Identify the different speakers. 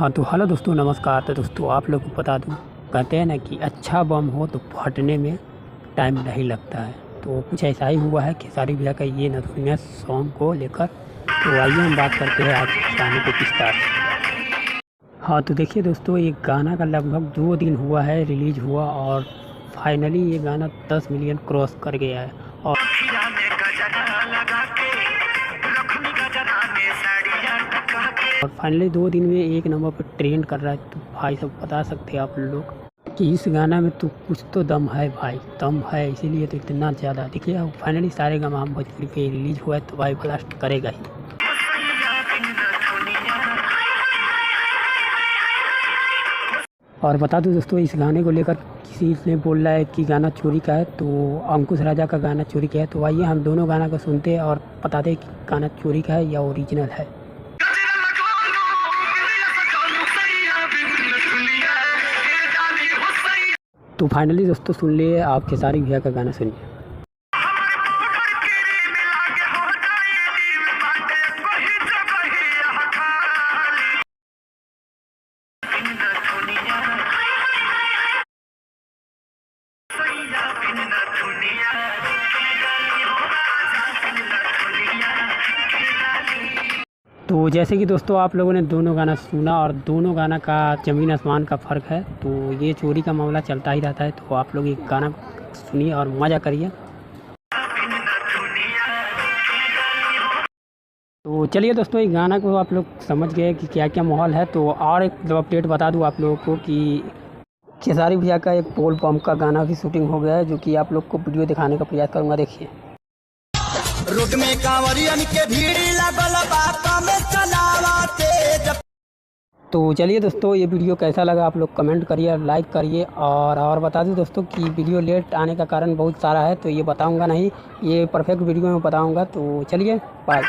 Speaker 1: हाँ तो हेलो दोस्तों, नमस्कार। तो दोस्तों आप लोग को बता दूं, कहते हैं ना कि अच्छा बम हो तो फटने में टाइम नहीं लगता है। तो कुछ ऐसा ही हुआ है खेसारी भैया का ये नथुनिया सॉन्ग को लेकर। तो आइए हम बात करते हैं आज इस गाने के विस्तार से। हाँ तो देखिए दोस्तों, ये गाना का लगभग 2 दिन हुआ है रिलीज हुआ, और फाइनली ये गाना 10 मिलियन क्रॉस कर गया है। और फाइनली 2 दिन में 1 नंबर पर ट्रेंड कर रहा है। तो भाई सब बता सकते हैं आप लोग कि इस गाना में तो कुछ तो दम है भाई, दम है, इसीलिए तो इतना ज़्यादा। देखिए फाइनली सारे गामा हम भोजपुरी पे रिलीज हुआ है तो भाई ब्लास्ट करेगा ही। और बता दूं दोस्तों, इस गाने को लेकर किसी ने बोल रहा है कि गाना चोरी का है, तो अंकुश राजा का गाना चोरी का है। तो आइए हम दोनों गाना को सुनते हैं और बताते हैं कि गाना चोरी का है या ओरिजिनल है। तो फाइनली दोस्तों सुन लिए आप खेसारी भैया का गाना सुनिए। तो जैसे कि दोस्तों आप लोगों ने दोनों गाना सुना, और दोनों गाना का ज़मीन आसमान का फ़र्क है। तो ये चोरी का मामला चलता ही रहता है। तो आप लोग ये गाना सुनिए और मज़ा करिए। तो चलिए दोस्तों, ये गाना को आप लोग समझ गए कि क्या क्या माहौल है। तो और एक अपडेट बता दूं आप लोगों को कि खेसारी भैया का एक पोल पंप का गाना की शूटिंग हो गया है, जो कि आप लोग को वीडियो दिखाने का प्रयास करूँगा। देखिए
Speaker 2: रोड में कांवरियन के भीड़ लगल बापा में चलावा तेज।
Speaker 1: तो चलिए दोस्तों, ये वीडियो कैसा लगा आप लोग कमेंट करिए, लाइक करिए। और बता दूं दोस्तों कि वीडियो लेट आने का कारण बहुत सारा है, तो ये बताऊंगा नहीं, ये परफेक्ट वीडियो में बताऊंगा। तो चलिए बाय।